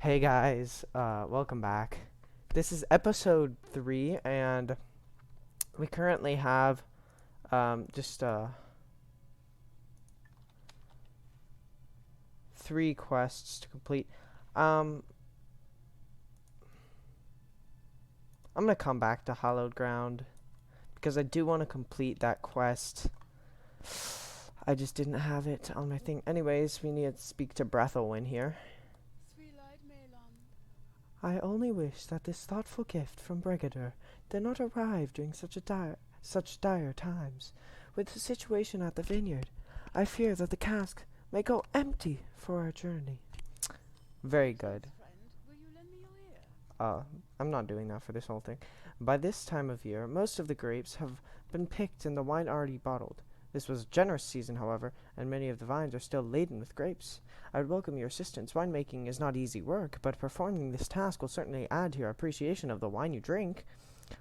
Hey guys, welcome back. This is episode 3, and we currently have just 3 quests to complete. Um, I'm gonna come back to Hallowed Ground because I do want to complete that quest. I just didn't have it on my thing. Anyways, we need to speak to Breathelwyn here. I only wish that this thoughtful gift from Brigadir did not arrive during such dire times. With the situation at the vineyard, I fear that the cask may go empty for our journey. Very good. I'm not doing that for this whole thing. By this time of year, most of the grapes have been picked and the wine already bottled. This was a generous season, however, and many of the vines are still laden with grapes. I would welcome your assistance. Winemaking is not easy work, but performing this task will certainly add to your appreciation of the wine you drink.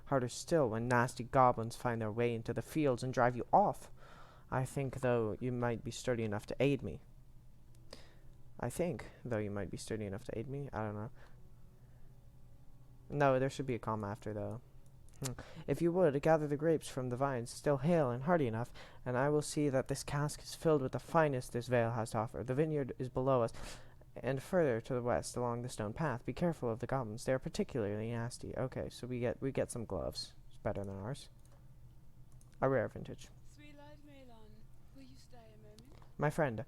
Harder still when nasty goblins find their way into the fields and drive you off. I think, though, you might be sturdy enough to aid me. I don't know. No, there should be a comma after, though. If you would, gather the grapes from the vines, still hale and hearty enough, and I will see that this cask is filled with the finest this vale has to offer. The vineyard is below us, and further to the west along the stone path. Be careful of the goblins; they are particularly nasty. Okay, so we get some gloves. It's better than ours. A rare vintage. My friend.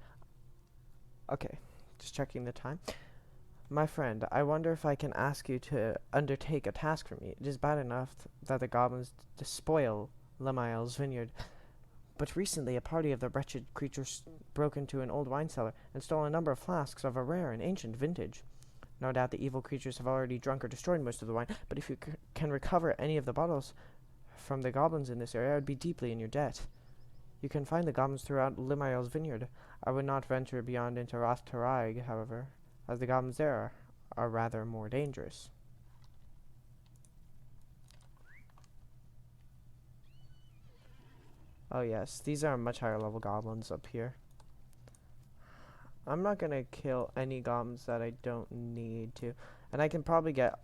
Okay, just checking the time. My friend, I wonder if I can ask you to undertake a task for me. It is bad enough that the goblins despoil Lemael's vineyard, but recently a party of the wretched creatures broke into an old wine cellar and stole a number of flasks of a rare and ancient vintage. No doubt the evil creatures have already drunk or destroyed most of the wine, but if you can recover any of the bottles from the goblins in this area, I would be deeply in your debt. You can find the goblins throughout Lemael's vineyard. I would not venture beyond into Roth Taraig, however, as the goblins there are rather more dangerous. Oh yes, these are much higher level goblins up here. I'm not gonna kill any goblins that I don't need to, and I can probably get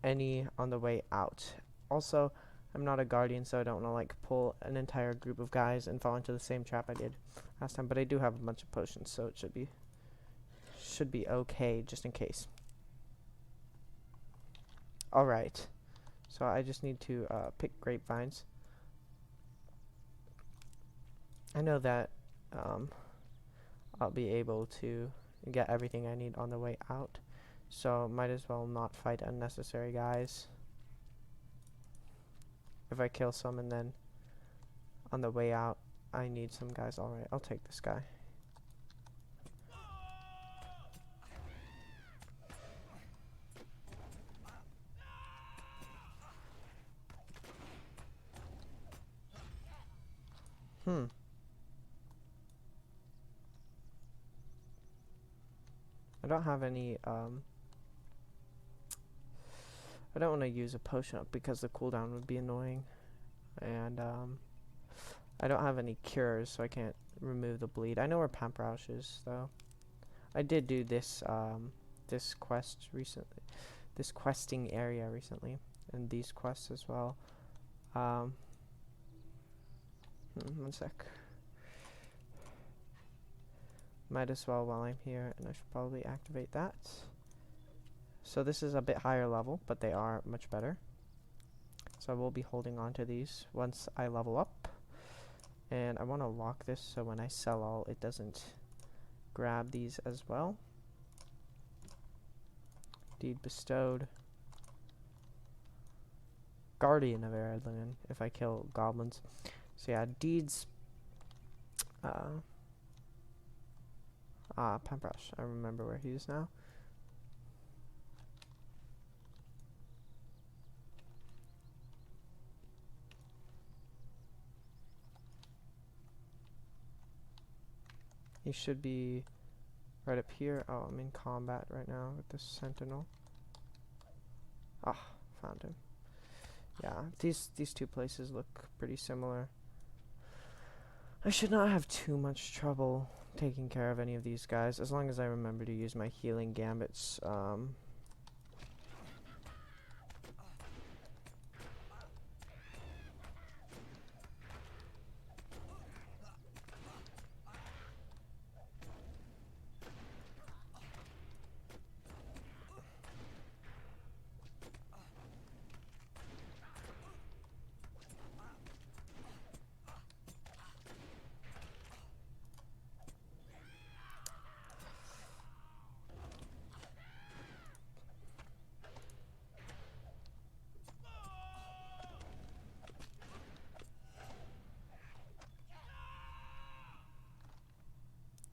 any on the way out. Also, I'm not a guardian, so I don't want to like pull an entire group of guys and fall into the same trap I did last time, but I do have a bunch of potions, so it should be okay just in case. Alright, so I just need to pick grapevines. I know that I'll be able to get everything I need on the way out, so might as well not fight unnecessary guys. If I kill some and then on the way out I need some guys, alright, I'll take this guy. I don't have any, I don't want to use a potion up because the cooldown would be annoying. And, I don't have any cures, so I can't remove the bleed. I know where Pamperouche is, though. I did do this, this quest recently. This questing area recently. And these quests as well. One sec. Might as well while I'm here, and I should probably activate that. So this is a bit higher level, but they are much better. So I will be holding on to these once I level up. And I want to lock this so when I sell all, it doesn't grab these as well. Deed bestowed. Guardian of Eredlin if I kill goblins. So yeah, deeds. Pamperouche. I remember where he is now. He should be right up here. Oh, I'm in combat right now with the sentinel. Ah, found him. Yeah, these two places look pretty similar. I should not have too much trouble taking care of any of these guys, as long as I remember to use my healing gambits.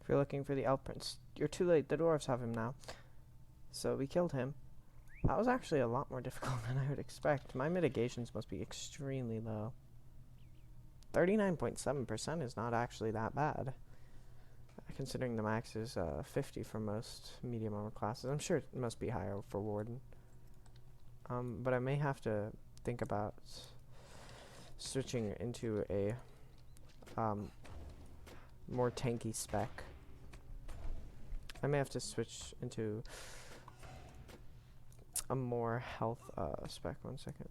If you're looking for the Elf Prince, you're too late. The dwarves have him now. So we killed him. That was actually a lot more difficult than I would expect. My mitigations must be extremely low. 39.7% is not actually that bad, considering the max is 50 for most medium armor classes. I'm sure it must be higher for Warden. But I may have to think about switching into a more tanky spec. I may have to switch into a more health spec. 1 second.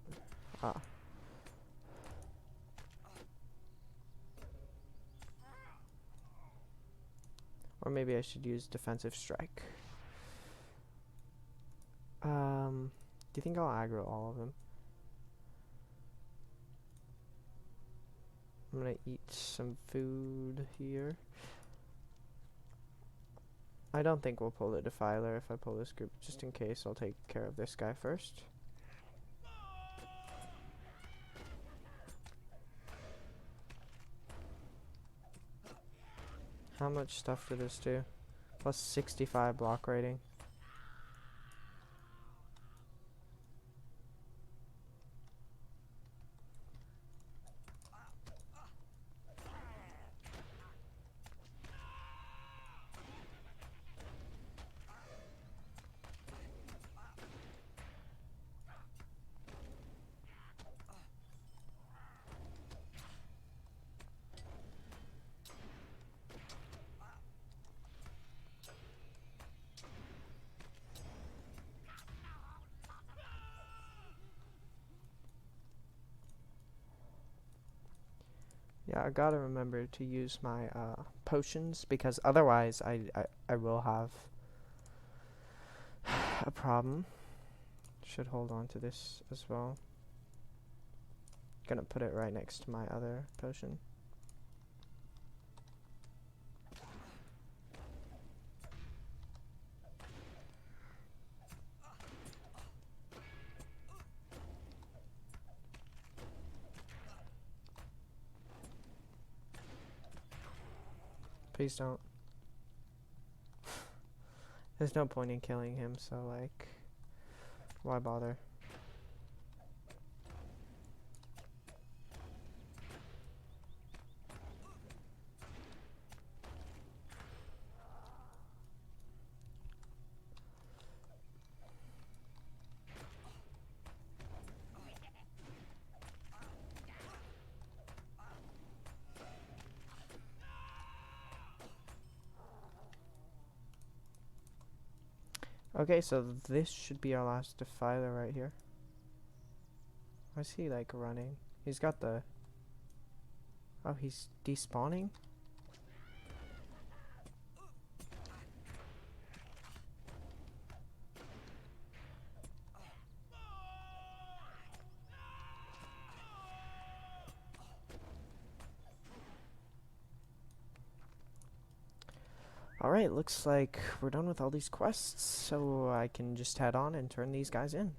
Or maybe I should use defensive strike. Do you think I'll aggro all of them? I'm gonna eat some food here. I don't think we'll pull the Defiler if I pull this group. Just in case, I'll take care of this guy first. How much stuff did this do? Plus 65 block rating. Yeah, I gotta remember to use my potions, because otherwise I will have a problem. Should hold on to this as well. Gonna put it right next to my other potion. Please don't. There's no point in killing him, so like, why bother? Okay, so this should be our last Defiler right here. Why is he like running? He's got the... Oh, he's despawning? Alright, looks like we're done with all these quests, so I can just head on and turn these guys in.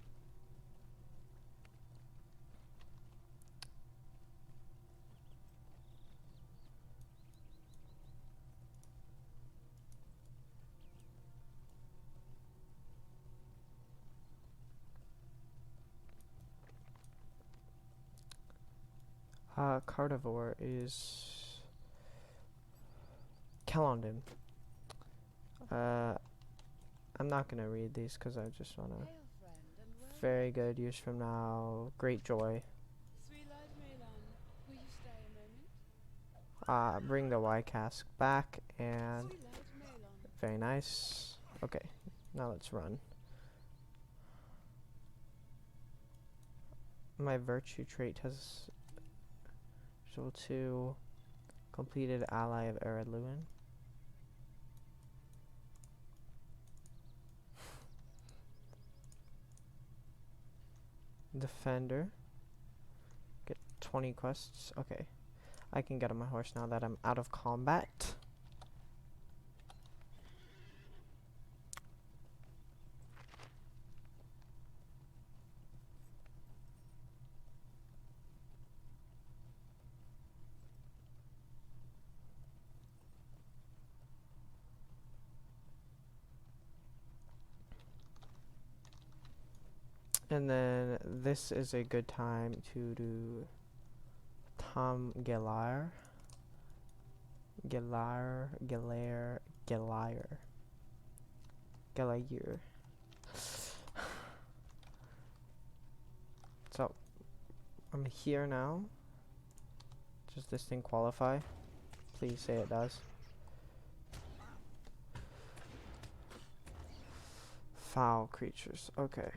Carnivore is Kellondon. I'm not gonna read these because I just wanna. Very good. Years from now, great joy. Bring the Y cask back, and very nice. Okay, now let's run. My virtue trait has equal to completed ally of Eredluin. Defender. Get 20 quests. Okay. I can get on my horse now that I'm out of combat. And then this is a good time to do Tom Gelar. Gelar. So, I'm here now. Does this thing qualify? Please say it does. Foul creatures. Okay.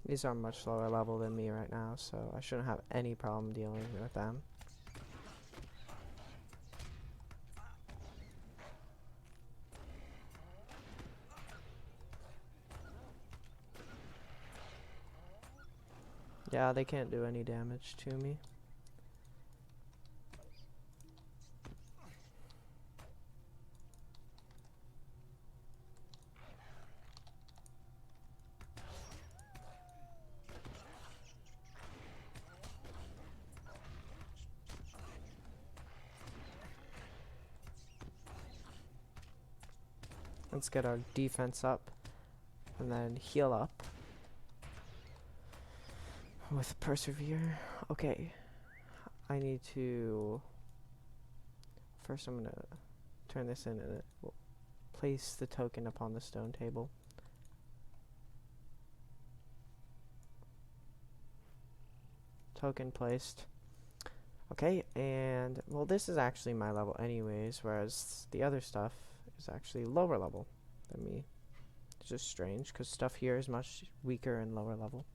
These are much lower level than me right now, so I shouldn't have any problem dealing with them. Yeah, they can't do any damage to me. Let's get our defense up and then heal up with persevere. Okay, I need to first I'm gonna turn this in and we'll place the token upon the stone table. Token placed. Okay, and well, this is actually my level anyways, whereas the other stuff is actually lower level than me. It's just strange because stuff here is much weaker and lower level.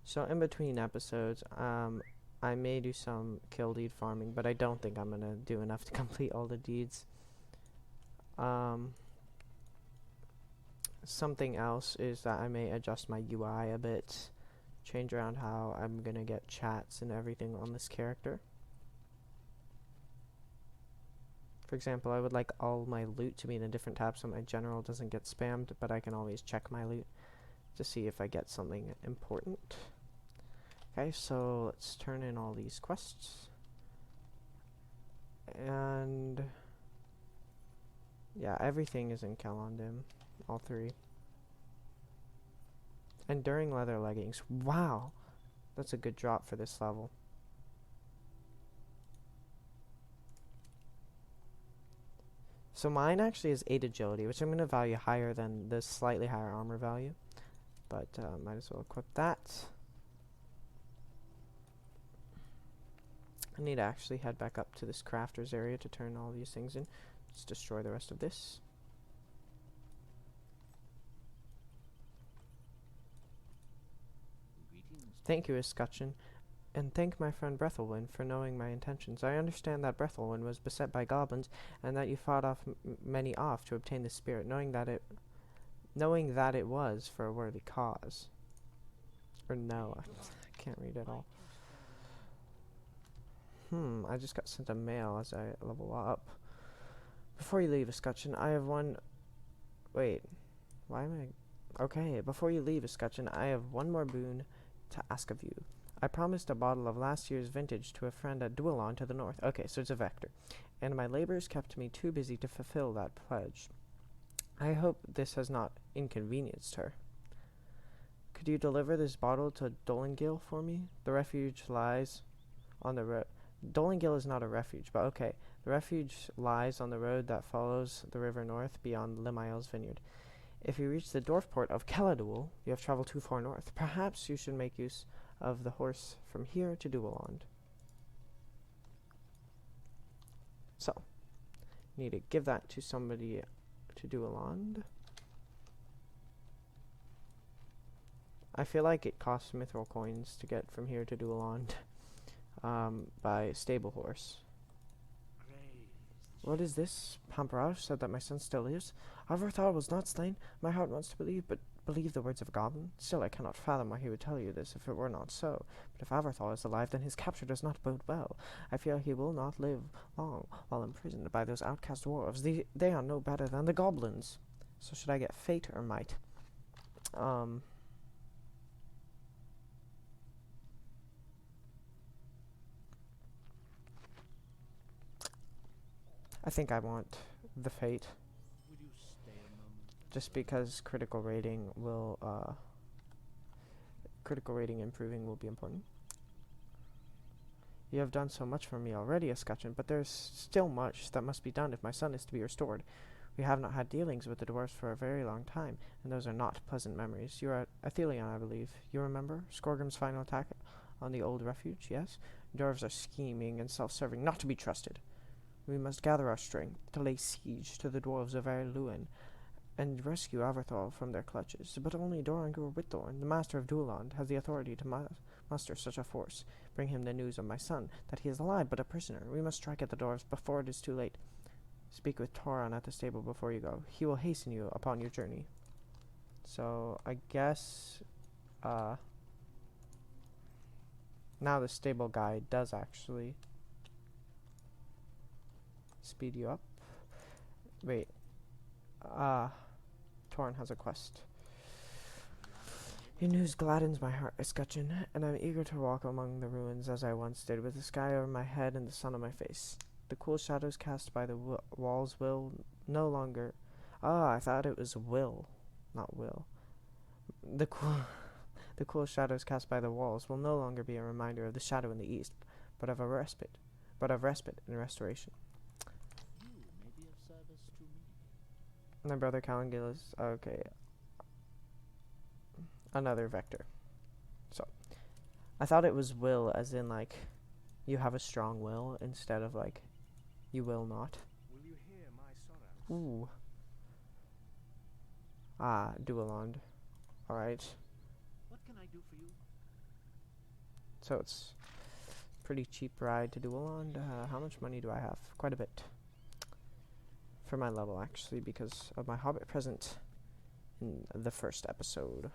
So in between episodes, I may do some kill deed farming, but I don't think I'm gonna do enough to complete all the deeds. Something else is that I may adjust my UI a bit, change around how I'm gonna get chats and everything on this character. For example, I would like all my loot to be in a different tab so my general doesn't get spammed, but I can always check my loot to see if I get something important. Okay, so let's turn in all these quests. And yeah, everything is in Calendim, all three. Enduring leather leggings. Wow, that's a good drop for this level. So mine actually is 8 agility, which I'm going to value higher than the slightly higher armor value. But might as well equip that. I need to actually head back up to this crafter's area to turn all these things in. Let's destroy the rest of this. Thank you, Escutcheon, and thank my friend Breathelwyn for knowing my intentions. I understand that Breathelwyn was beset by goblins, and that you fought off many off to obtain the spirit, knowing that it was for a worthy cause. Or no, I can't read at all. I just got sent a mail as I level up. Before you leave, Escutcheon, I have one... Wait, why am I... Okay, before you leave, Escutcheon, I have one more boon to ask of you. I promised a bottle of last year's vintage to a friend at Duillond to the north. Okay, so it's a vector. And my labors kept me too busy to fulfill that pledge. I hope this has not inconvenienced her. Could you deliver this bottle to Duillond for me? The refuge lies on the road. Duillond is not a refuge, but okay. The refuge lies on the road that follows the river north beyond Limile's vineyard. If you reach the dwarf port of Caladul, you have traveled too far north. Perhaps you should make use of the horse from here to Duillond. So, need to give that to somebody to Duillond. I feel like it costs mithril coins to get from here to Duillond by stable horse. What is this? Pamparaj said that my son still lives. Avarthar was not slain. My heart wants to believe, but believe the words of a goblin. Still, I cannot fathom why he would tell you this if it were not so. But if Avarthar is alive, then his capture does not bode well. I fear he will not live long while imprisoned by those outcast dwarves. They are no better than the goblins. So should I get fate or might? I think I want the fate. Just because critical rating improving will be important. You have done so much for me already, Escutcheon, but there is still much that must be done if my son is to be restored. We have not had dealings with the dwarves for a very long time, and those are not pleasant memories. You are at Athelion, I believe. You remember Skorgrim's final attack on the old refuge, yes? Dwarves are scheming and self-serving, not to be trusted. We must gather our strength to lay siege to the dwarves of Erluin and rescue Avarthar from their clutches. But only Dorangur Whitthorn, the master of Duillond, has the authority to muster such a force. Bring him the news of my son, that he is alive but a prisoner. We must strike at the dwarves before it is too late. Speak with Toran at the stable before you go. He will hasten you upon your journey. So, I guess, now the stable guy does actually speed you up. Wait. Toran has a quest. Your news gladdens my heart, Escutcheon, and I'm eager to walk among the ruins as I once did, with the sky over my head and the sun on my face. The cool shadows cast by the walls will no longer... I thought it was will, not will. The cool shadows cast by the walls will no longer be a reminder of the shadow in the east, but of respite and restoration. My brother Caligula's okay. Another vector. So, I thought it was will, as in like, you have a strong will, instead of like, you will not. Will you hear my sorrows? Ooh. Duillond. Alright. What can I do for you? So it's pretty cheap ride to Duillond. How much money do I have? Quite a bit. For my level, actually, because of my Hobbit present in the first episode.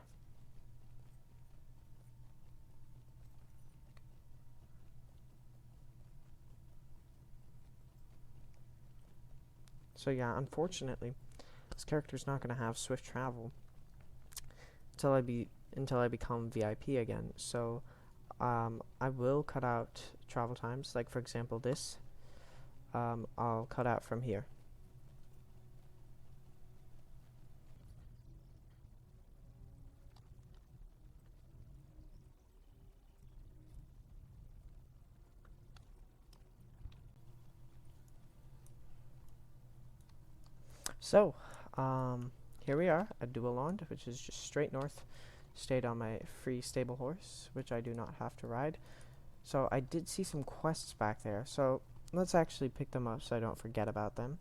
So yeah, unfortunately, this character's not going to have swift travel until I become VIP again. So I will cut out travel times. Like for example, this I'll cut out from here. So, here we are at Duillond, which is just straight north. Stayed on my free stable horse, which I do not have to ride. So I did see some quests back there, so let's actually pick them up so I don't forget about them.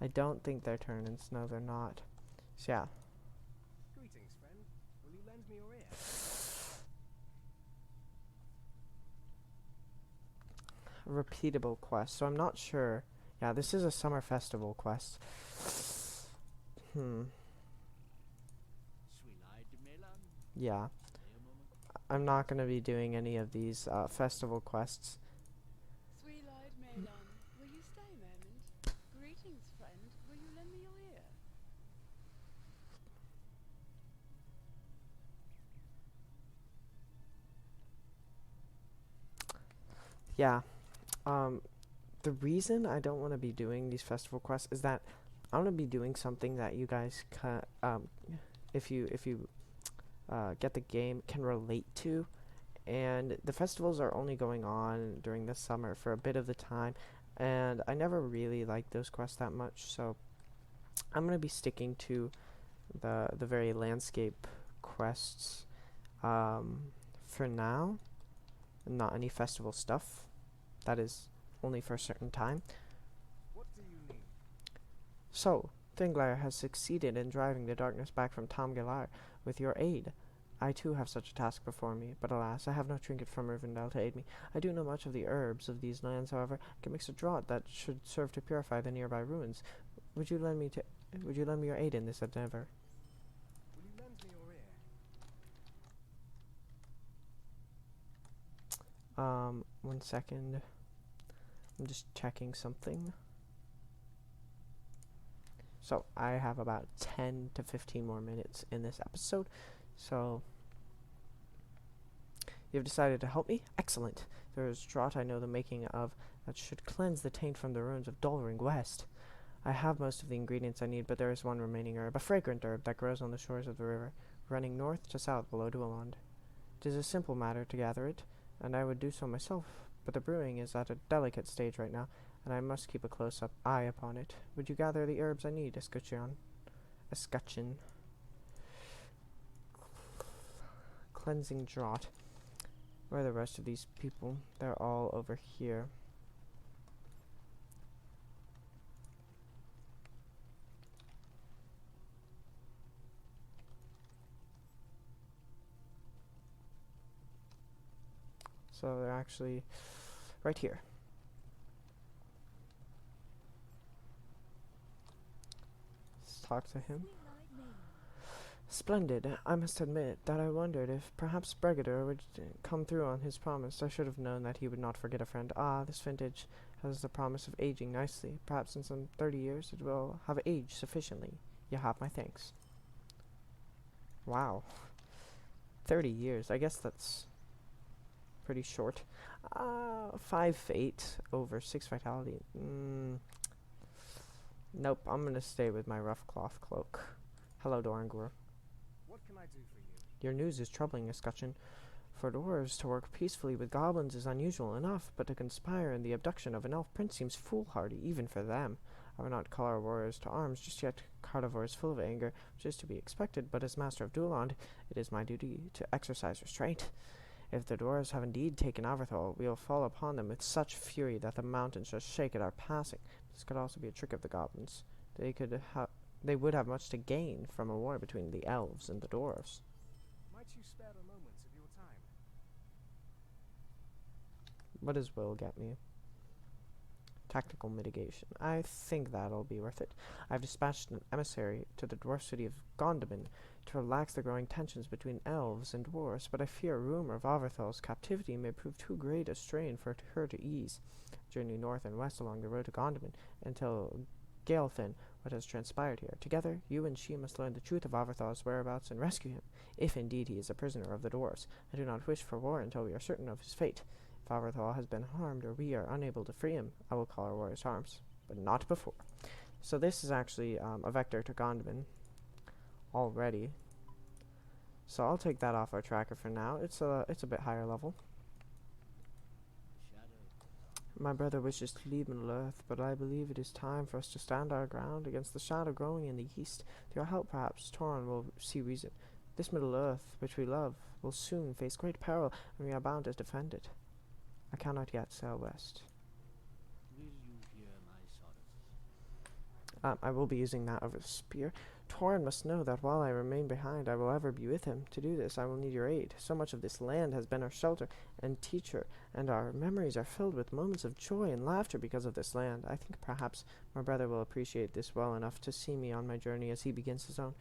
I don't think they're turn-ins. No, they're not. So yeah. Greetings, friend. Will you lend me your ear? Repeatable quest. So I'm not sure. Yeah, this is a summer festival quest. Yeah. I'm not going to be doing any of these festival quests. Sweet-eyed Melon, will you stay a moment? Greetings, friend. Will you lend me your ear? Yeah. The reason I don't want to be doing these festival quests is that I want to be doing something that you guys can, if you get the game, can relate to. And the festivals are only going on during the summer for a bit of the time, and I never really liked those quests that much, so I'm gonna be sticking to the very landscape quests for now. Not any festival stuff. That is only for a certain time. What do you need? So, Thinglar has succeeded in driving the darkness back from Tom Galar with your aid. I too have such a task before me, but alas, I have no trinket from Rivendell to aid me. I do know much of the herbs of these lands, however, I can mix a draught that should serve to purify the nearby ruins. Would you lend me your aid in this endeavor? Will you lend me your ear? 1 second. I'm just checking something. So, I have about 10 to 15 more minutes in this episode. So, you've decided to help me? Excellent. There is draught I know the making of that should cleanse the taint from the ruins of Duillond West. I have most of the ingredients I need, but there is one remaining herb, a fragrant herb that grows on the shores of the river, running north to south below Duillond. It is a simple matter to gather it, and I would do so myself, but the brewing is at a delicate stage right now, and I must keep a close-up eye upon it. Would you gather the herbs I need, Escutcheon? Cleansing draught. Where are the rest of these people? They're all over here. So they're actually right here. Let's talk to him. Splendid. I must admit that I wondered if perhaps Brigadur would come through on his promise. I should have known that he would not forget a friend. Ah, this vintage has the promise of aging nicely. Perhaps in some 30 years it will have aged sufficiently. You have my thanks. Wow. 30 years. I guess that's pretty short. 5 fate over 6 vitality. Nope, I'm gonna stay with my rough cloth cloak. Hello, Dorangor. What can I do for you? Your news is troubling, Escutcheon. For dwarves to work peacefully with goblins is unusual enough, but to conspire in the abduction of an elf prince seems foolhardy, even for them. I would not call our warriors to arms just yet. Carnivore is full of anger, which is to be expected, but as master of Duillond, it is my duty to exercise restraint. If the dwarves have indeed taken Averthal, we will fall upon them with such fury that the mountains shall shake at our passing. This could also be a trick of the goblins. They would have much to gain from a war between the elves and the dwarves. Might you spare a moment of your time? What does will get me? Tactical mitigation. I think that'll be worth it. I've dispatched an emissary to the dwarf city of Gondamin to relax the growing tensions between elves and dwarves, but I fear a rumor of Averthal's captivity may prove too great a strain for her to ease. Journey north and west along the road to Gondamin until Gaelfin what has transpired here. Together, you and she must learn the truth of Averthal's whereabouts and rescue him, if indeed he is a prisoner of the dwarves. I do not wish for war until we are certain of his fate. If Averthal has been harmed or we are unable to free him, I will call our warriors to arms, but not before. So this is actually a vector to Gondamin already. So I'll take that off our tracker for now. It's a bit higher level. My brother wishes to leave Middle-earth, but I believe it is time for us to stand our ground against the shadow growing in the east. With your help, perhaps, Tauren will see reason. This Middle-earth, which we love, will soon face great peril, and we are bound to defend it. I cannot yet sail west. Will you hear my sorrows? I will be using that over the spear. Tauren must know that while I remain behind, I will ever be with him. To do this, I will need your aid. So much of this land has been our shelter and teacher, and our memories are filled with moments of joy and laughter because of this land. I think perhaps my brother will appreciate this well enough to see me on my journey as he begins his own.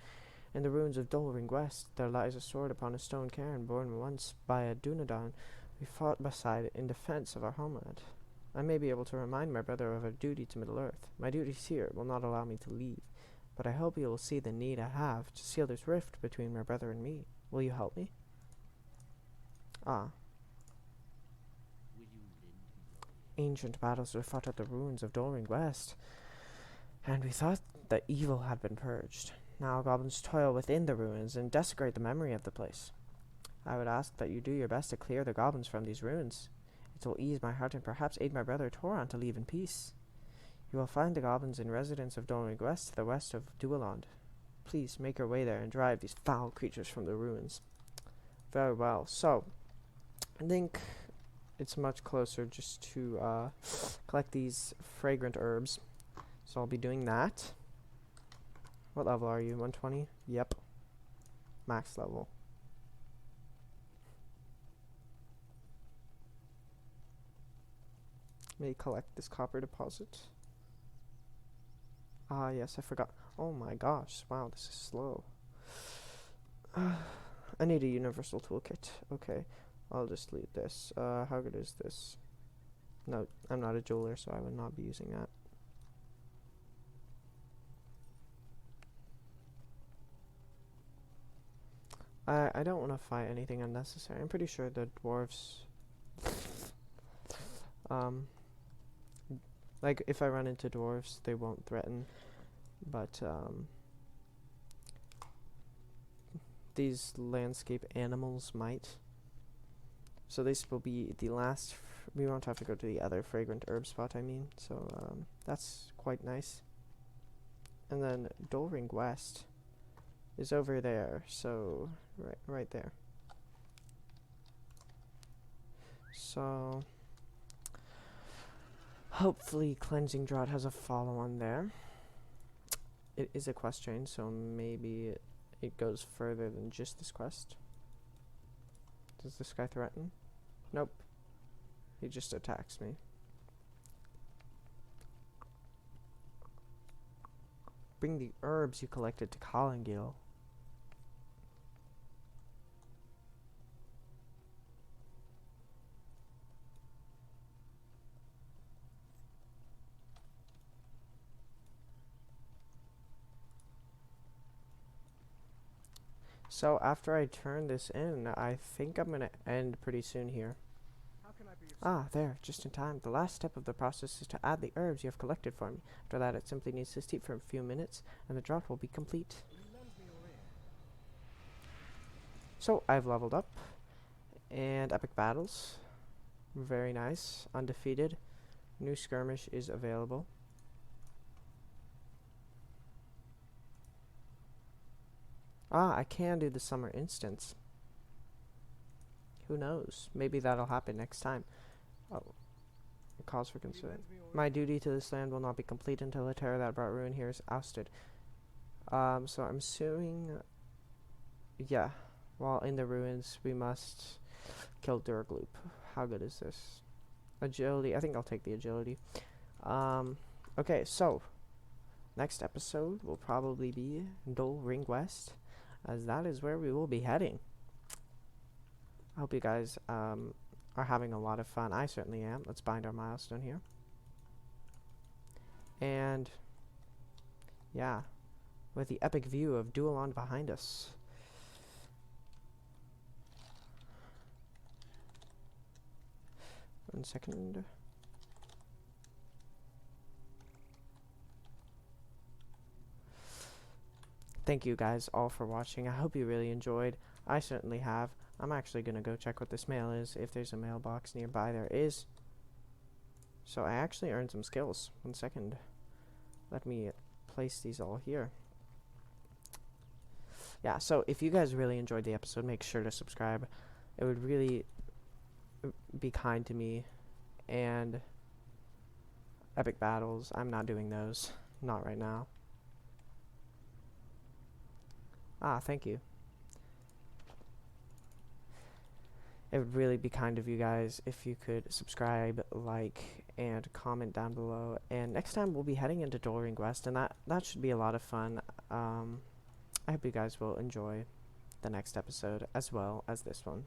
In the ruins of Duillond West, there lies a sword upon a stone cairn borne once by a Dunedain we fought beside in defense of our homeland. I may be able to remind my brother of our duty to Middle-earth. My duties here will not allow me to leave, but I hope he will see the need I have to seal this rift between my brother and me. Will you help me? Ah. Will you lend me your Ancient battles were fought at the ruins of Duillond West, and we thought that evil had been purged. Now goblins toil within the ruins and desecrate the memory of the place. I would ask that you do your best to clear the goblins from these ruins. It will ease my heart and perhaps aid my brother Tauren to leave in peace. You will find the goblins in residence of Duillond West to the west of Duillond. Please make your way there and drive these foul creatures from the ruins. Very well. So, I think it's much closer just to collect these fragrant herbs. So I'll be doing that. What level are you? 120? Yep. Max level. May collect this copper deposit. Ah, yes, I forgot. Oh my gosh, wow, this is slow. I need a universal toolkit. Okay, I'll just leave this. How good is this? No, I'm not a jeweler, so I would not be using that. I don't want to fight anything unnecessary. I'm pretty sure the dwarves... like, if I run into dwarves, they won't threaten. But, these landscape animals might. So this will be the last... we won't have to go to the other fragrant herb spot, I mean. So, that's quite nice. And then Duillond West is over there, so right there. So hopefully Cleansing Draught has a follow-on there. It is a quest chain, so maybe it goes further than just this quest. Does this guy threaten? Nope. He just attacks me. Bring the herbs you collected to Collinghill. So after I turn this in, I think I'm gonna end pretty soon here. How can I be of Ah, there, just in time. The last step of the process is to add the herbs you have collected for me. After that, it simply needs to steep for a few minutes, and the draught will be complete. Will you lend me your ear? So, I've leveled up, and Epic Battles. Very nice. Undefeated. New Skirmish is available. Ah, I can do the summer instance. Who knows? Maybe that'll happen next time. Oh, cause for Will you concern. lend me your My ear? duty to this land will not be complete until the terror that brought ruin here is ousted. So I'm suing... yeah. While in the ruins, we must kill Durgloop. How good is this? Agility. I think I'll take the agility. Okay, so... next episode will probably be Duillond West, as that is where we will be heading. I hope you guys are having a lot of fun. I certainly am. Let's bind our milestone here. And yeah, with the epic view of Duillond behind us. One second. Thank you guys all for watching. I hope you really enjoyed. I certainly have. I'm actually going to go check what this mail is. If there's a mailbox nearby, there is. So I actually earned some skills. 1 second. Let me place these all here. Yeah, so if you guys really enjoyed the episode, make sure to subscribe. It would really be kind to me. And epic battles, I'm not doing those. Not right now. Ah, thank you. It would really be kind of you guys if you could subscribe, like, and comment down below. And next time we'll be heading into Duillond West, and that should be a lot of fun. I hope you guys will enjoy the next episode as well as this one.